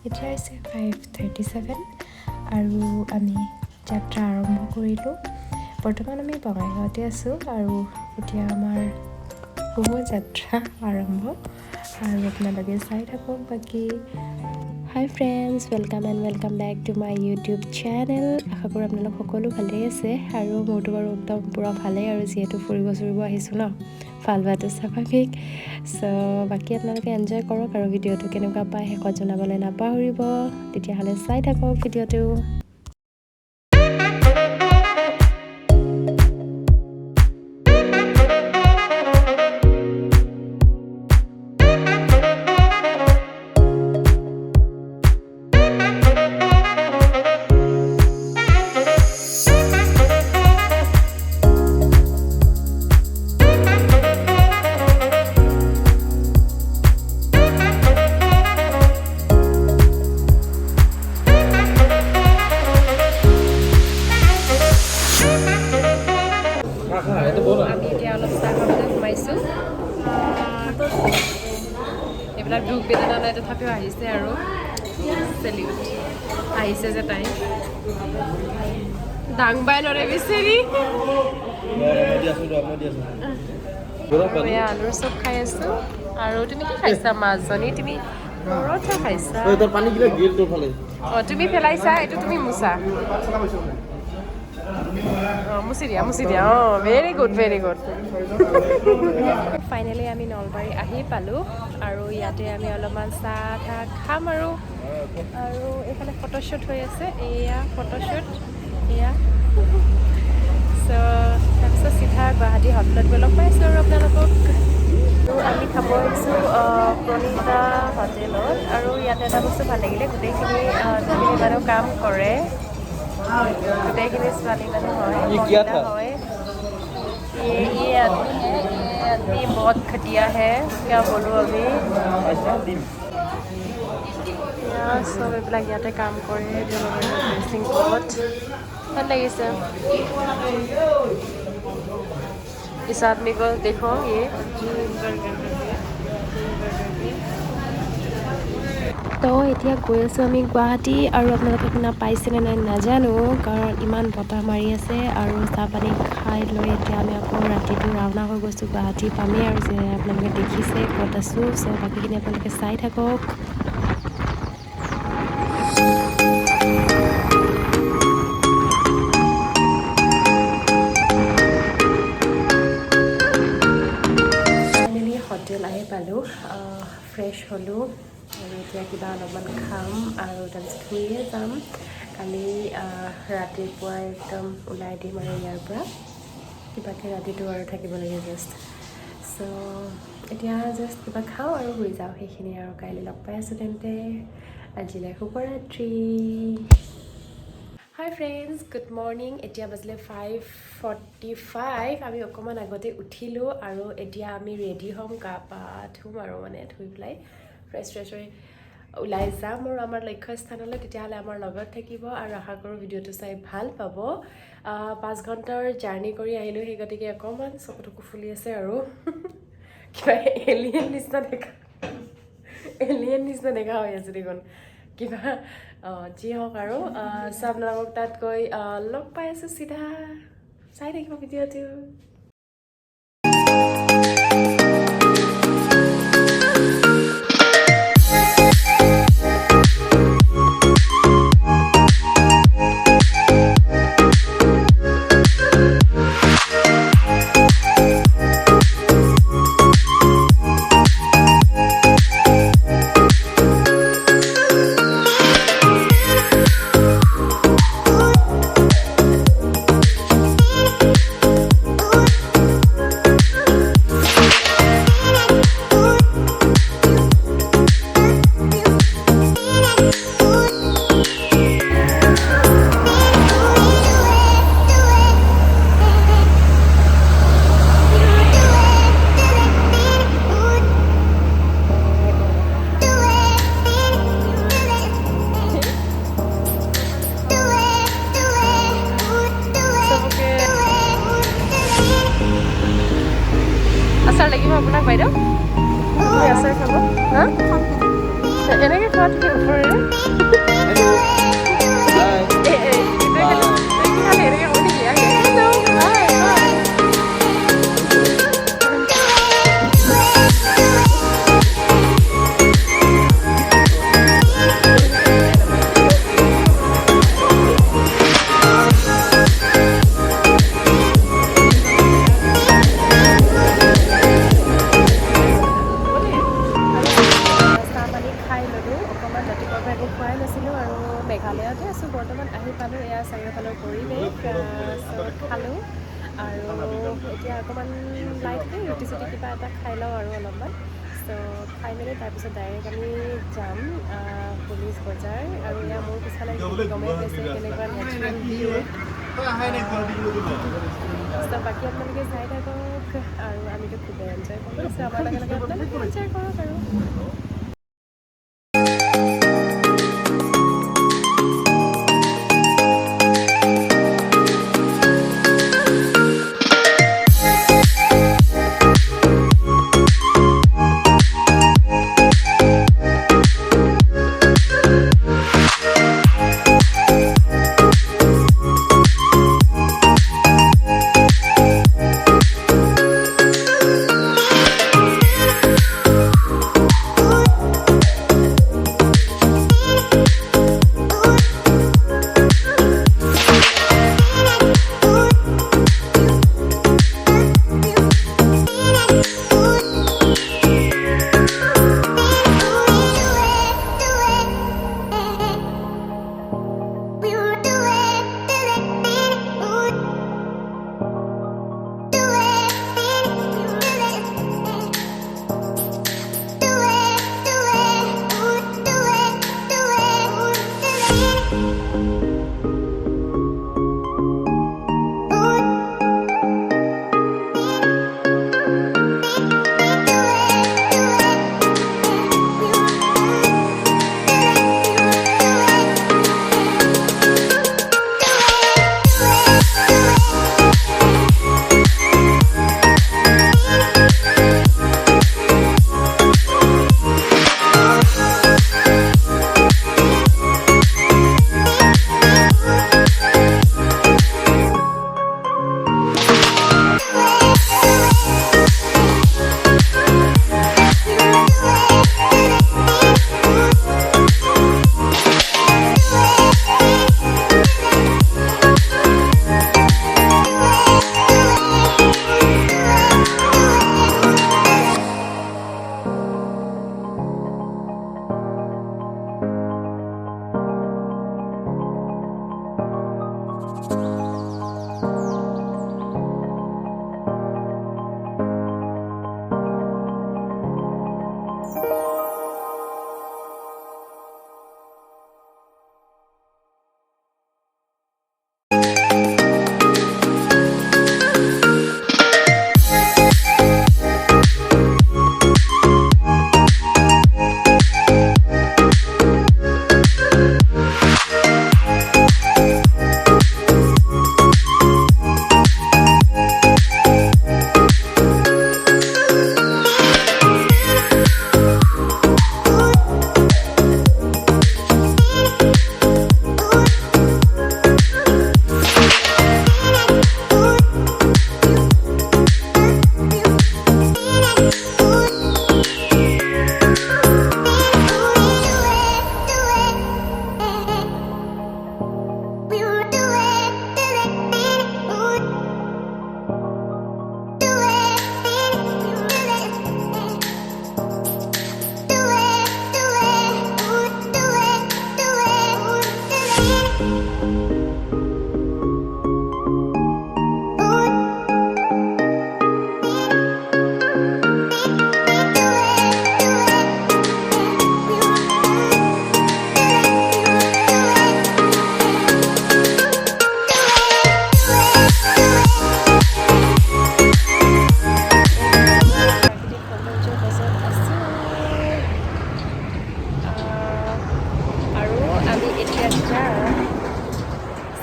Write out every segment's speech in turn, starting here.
এতিয়া হৈছে 5:37 আৰু আমি যাত্ৰা আৰম্ভ কৰিলোঁ। বৰ্তমান আমি বঙাইগাঁৱতে আছোঁ আৰু এতিয়া আমাৰ শুভ যাত্ৰা আৰম্ভ আৰু আপোনালোকে চাই থাকক বাকী। Hi friends, welcome back to my YouTube channel. আশা কৰোঁ আপোনালোক সকলো ভালেই আছে আৰু মোৰতো বাৰু একদম পূৰা ভালেই আৰু যিহেতু ফুৰিব আহিছোঁ ন, ভাল হোৱাটো স্বাভাৱিক। চ' বাকী আপোনালোকে এনজয় কৰক আৰু ভিডিঅ'টো কেনেকুৱা পায় শেষত জনাবলৈ নাপাহৰিব। তেতিয়াহ'লে চাই থাকক ভিডিঅ'টো। আমি এতিয়া অলপ চাহ খাবলৈ সোমাইছোঁ। এইবিলাক দুখ বেদনা নাই, তথাপিও আহিছে আৰু চেলিউট আহিছে যে তাই দাংবাই নৰে বিচাৰি আলুৰ চব খাই আছোঁ। আৰু তুমি কি খাইছা? মাছজনী তুমি পৰঠা খাইছা? অঁ, তুমি পেলাইছা, এইটো তুমি মুচা। মুচি দিয়া। অঁ, ভেৰি গুড। ফাইনেলি আমি নলবাৰী আহি পালোঁ আৰু ইয়াতে আমি অলপমান চাহ খাম আৰু এইফালে ফটোশ্বুট হৈ আছে। এয়া ফটোশ্বুট এয়া। চ' তাৰপিছত চিধা গুৱাহাটী হোটেলত গৈ লগ পাইছোঁ আৰু আপোনালোকক। আমি খাব আহিছোঁ প্ৰণীতা হোটেলত আৰু ইয়াতে এটা বস্তু ভাল লাগিলে, গোটেইখিনি যোনখিনি মানুহ কাম কৰে গোটেইখিনি ছোৱালী মানুহ হয়, মহিলা হয়। ये आदमी बहुत घटिया है, क्या बोलूँ अभी। চব এইবিলাক ইয়াতে কাম কৰে, ড্ৰেছিং কোড ভাল লাগিছে। इस आदमी को देखो, ये তো এতিয়া গৈ আছোঁ আমি গুৱাহাটী আৰু আপোনালোকে শুনা পাইছেনে নাই নাজানো, কাৰণ ইমান বতাহ মাৰি আছে আৰু চাহ পানী খাই লৈ এতিয়া আমি আকৌ ৰাতিটো ৰাওনা হৈ গৈছোঁ। গুৱাহাটী পামেই আৰু যে আপোনালোকে দেখিছে ক'ত আছোঁ। চ' বাকীখিনি আপোনালোকে চাই থাকক। ফাইনেলি হোটেল আহি পালোঁ, ফ্ৰেছ হ'লোঁ আৰু এতিয়া কিবা অলপমান খাম আৰু তাৰপিছত শুইয়ে যাম। কালি ৰাতিপুৱাই একদম ওলাই দিম আৰু ইয়াৰ পৰা কিবাকৈ ৰাতিটো আৰু থাকিব লাগে জাষ্ট। চ' এতিয়া জাষ্ট কিবা খাওঁ আৰু শুই যাওঁ, সেইখিনি আৰু কাইলৈ লগ পাই আছোঁ তেন্তে। আজিলৈ শুভৰাত্ৰি। হাই ফ্ৰেণ্ডছ, গুড মৰ্ণিং। এতিয়া বাজিলে 5:45। আমি অকণমান আগতে উঠিলোঁ আৰু এতিয়া আমি ৰেডি হ'ম, গা পা ধুম আৰু ধুই পেলাই ফ্ৰেছ হৈ ওলাই যাম আৰু আমাৰ লক্ষ্যস্থানলৈ। তেতিয়াহ'লে আমাৰ লগত থাকিব আৰু আশা কৰোঁ ভিডিঅ'টো চাই ভাল পাব। 5 ঘণ্টাৰ জাৰ্ণি কৰি আহিলোঁ, সেই গতিকে অকণমান চকু ফুলি আছে আৰু কিবা এলিয়েন নিচিনা দেখা হৈ আছে দেখোন কিবা। যি হওক আৰু চব আপোনালোকক তাত গৈ লগ পাই আছোঁ চিধা। চাই থাকিব ভিডিঅ'টো। ৰাতিপুৱাৰ পৰা একো খোৱাই নাছিলোঁ আৰু মেঘালয়তে আছোঁ বৰ্তমান। আহি পালোঁ, এয়া চাৰিওফালৰ পৰিৱেশ খালোঁ আৰু এতিয়া অকণমান লাইটকৈ ৰুটি চুটি কিবা এটা খাই লওঁ আৰু অলপমান। চ' খাই মেলি তাৰপিছত ডাইৰেক্ট আমি যাম পুলিচ বজাৰ। আৰু এয়া মোৰ পিছফালে গমেই পাইছে কেনেকুৱা নেচাৰেল ভিউ। চ' বাকী আপোনালোকে চাই থাকক আৰু আমিতো খুবেই এনজয় কৰি আছোঁ। আমাৰ লগে লগে আপোনালোকে এনজয় কৰক আৰু।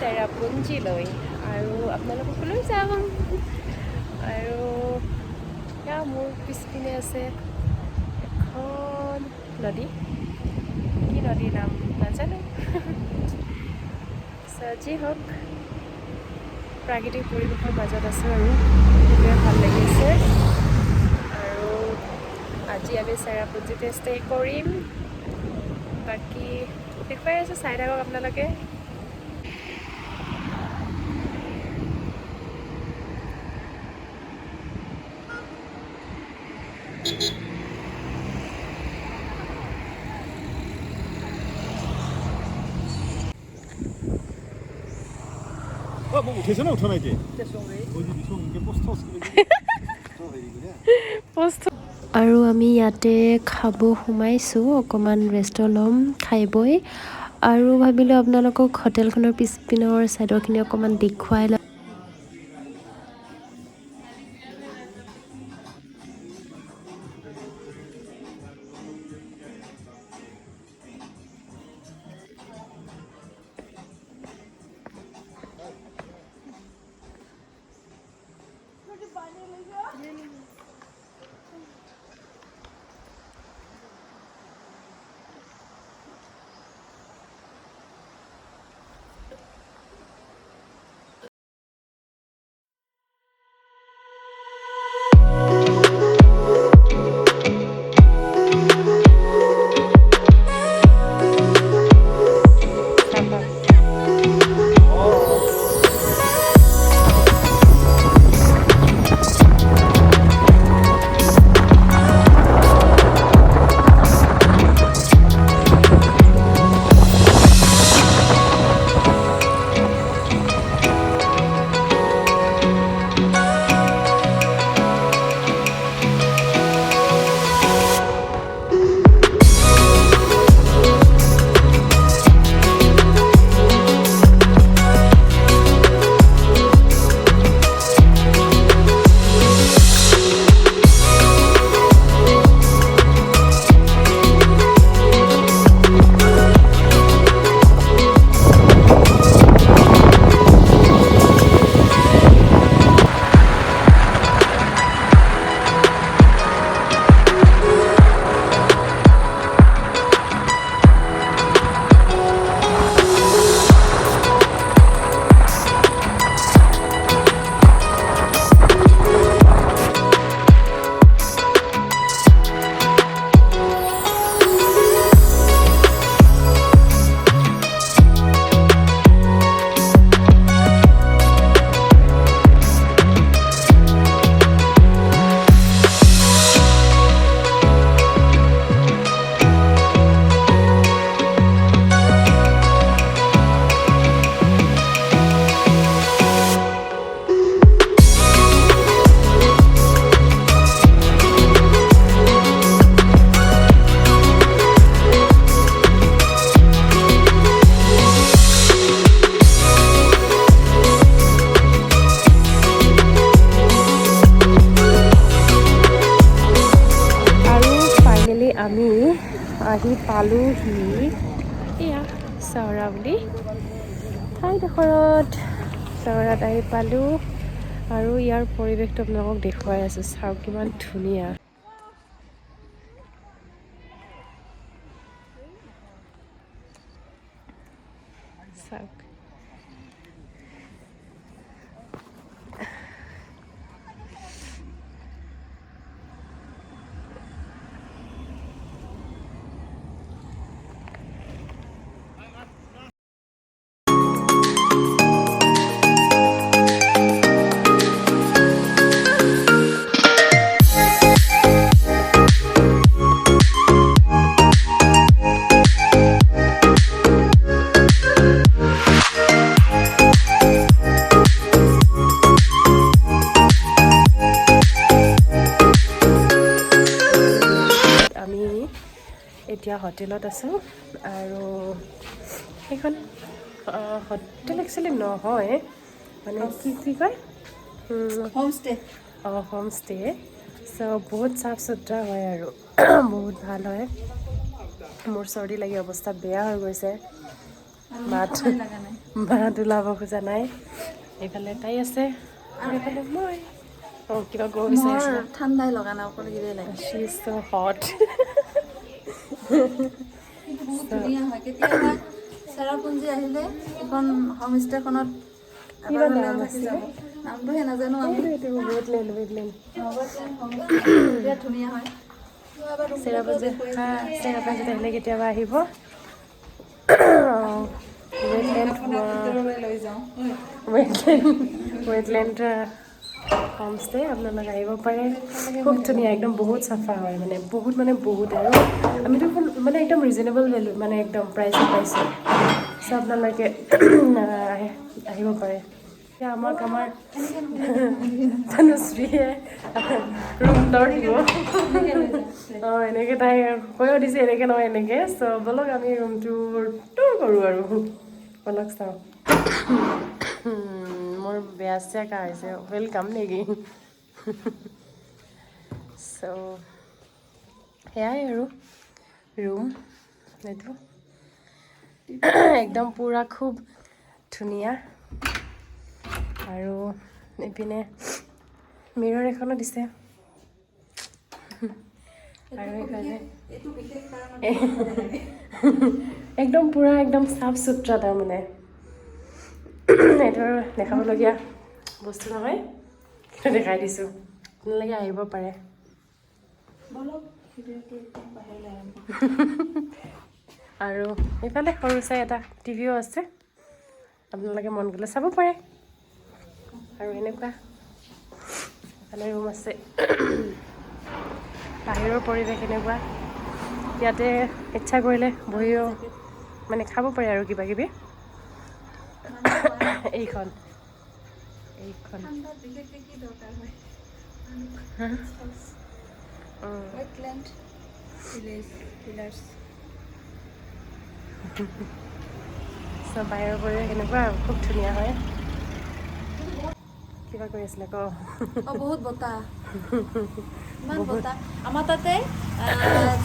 চেৰাপুঞ্জীলৈ আৰু আপোনালোককো লৈ যাম। আৰু মোৰ পিছপিনে আছে এখন নদী, কি নদীৰ নাম নাজানো। যি হওক প্ৰাকৃতিক পৰিৱেশৰ মাজত আছোঁ আৰু খুবেই ভাল লাগিছে। আৰু আজি আমি চেৰাপুঞ্জীতে ষ্টে কৰিম। বাকী দেখুৱাই আছোঁ, চাই থাকক আপোনালোকে। আৰু আমি ইয়াতে খাব সোমাইছোঁ অকণমান ৰেষ্ট ল'ম খাই বৈ আৰু ভাবিলোঁ আপোনালোকক হোটেলখনৰ পিছপিনৰ ছাইডৰখিনি অকণমান দেখুৱাই লওঁ আমি আহি পালোহি এয়া চহৰা বুলি ঠাইডোখৰত চহৰাত আহি পালোঁ আৰু ইয়াৰ পৰিৱেশটো আপোনালোকক দেখুৱাই আছোঁ চাওক কিমান ধুনীয়া চাওক এতিয়া হোটেলত আছোঁ আৰু সেইখন হোটেল একচুৱেলি নহয় মানে কি কয় হোমষ্টে হোমষ্টে চ' বহুত চাফ চুতৰা হয় আৰু বহুত ভাল হয় মোৰ চৰ্দি লাগি অৱস্থা বেয়া হৈ গৈছে মাত ওলাব খোজা নাই এইফালে তাই আছে আৰু এইফালে মই কিবা ক'ব বিচাৰিছোঁ ঠাণ্ডাই লগা নাই অকল গিৰে লাগে শি ইজ ছ হট বহুত ধুনীয়া হয় কেতিয়াবা চেৰাপুঞ্জী আহিলে এখন হোমষ্টেখনত কিবা নাম আছে নামটোহে নাজানো আমি বিৰাট ধুনীয়া হয় চেৰাপুঞ্জীত আহিলে কেতিয়াবা আহিব লৈ যাওঁ ৱেটলেণ্ড হোমষ্টে আপোনালোক আহিব পাৰে খুব ধুনীয়া একদম বহুত চাফা হয় মানে বহুত আৰু আমিতো মানে একদম ৰিজনেবল ভেলু মানে একদম প্ৰাইচত পাইছোঁ চ' আপোনালোকে আহিব পাৰে আমাক আমাৰ তনুশ্ৰীয়ে ৰুম দৰ দিব অঁ এনেকৈ তাই কৈও দিছে এনেকৈ নহয় এনেকৈ চ' ব'লক আমি ৰুমটোৰ টুৰ কৰোঁ আৰু ব'লক চাওঁ মোৰ বেয়া চেয়া কা হৈছে ৱেলকাম নেকি চ' সেয়াই আৰু ৰুম এইটো একদম পূৰা খুব ধুনীয়া আৰু এইপিনে মিৰৰ এখনো দিছে আৰু এইফালে একদম পূৰা একদম চাফ চুতৰা তাৰমানে এইটো দেখাবলগীয়া বস্তু নহয় কিন্তু দেখাই দিছোঁ আপোনালোকে আহিব পাৰে আৰু এইফালে সৰু চাই এটা টিভিও আছে আপোনালোকে মন গ'লে চাব পাৰে আৰু এনেকুৱা এফালে ৰুম আছে বাহিৰৰ পৰিৱেশ এনেকুৱা ইয়াতে ইচ্ছা কৰিলে বহিও মানে খাব পাৰে আৰু কিবা কিবি এইখন চব বাহিৰৰ পৰিৱেশ এনেকুৱা খুব ধুনীয়া হয় কিবা কৰি আছিলে ক বহুত বতাহ ইমান বতাহ আমাৰ তাতে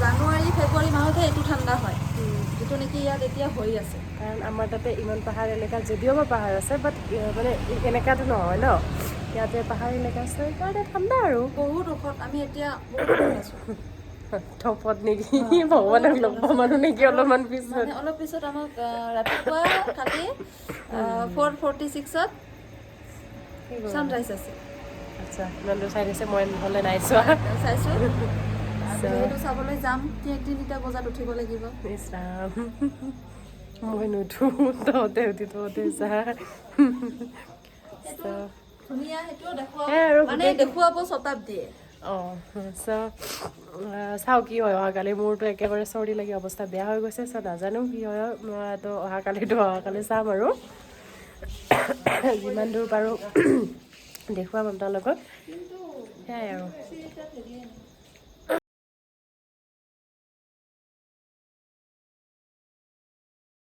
জানুৱাৰী ফেব্ৰুৱাৰী মাহতহে এইটো ঠাণ্ডা হয় যিটো নেকি ইয়াত এতিয়া হৈ আছে কাৰণ আমাৰ তাতে ইমান পাহাৰ এলেকা যদিও বা পাহাৰ আছে বাট মানে এনেকুৱাতো নহয় ন ইয়াতে পাহাৰ এলেকা আছে সেইকাৰণে ঠাণ্ডা আৰু বহুত ঔষধ আমি এতিয়া বহুত ঔষধ আছোঁ থপত নেকি ভগৱানক লগ পোৱা মানুহ নেকি অলপমান পিছত মানে অলপ পিছত আমাক ৰাতিপুৱা কালি 4:46ত ছানৰাইজ আছে আচ্ছা ইমান দূৰ চাই দিছে মই নহ'লে নাই চোৱা চাইছোঁ সেইটো চাবলৈ যাম 3:30 বজাত উঠিব লাগিব ইছ ৰাম মই নুঠো তহঁতে উঠি তহঁতে যা ধুনীয়া সেইটোও দেখুৱাব আৰু মানে দেখুৱাব শতাব্দীয়ে অঁ চাওঁ কি হয় অহাকালি মোৰতো একেবাৰে চৰ্দি লাগি অৱস্থা বেয়া হৈ গৈছে চ' নাজানো কি হয় তো অহাকালি চাম আৰু যিমান দূৰ পাৰোঁ দেখুৱাম আপোনাৰ লগত সেয়াই আৰু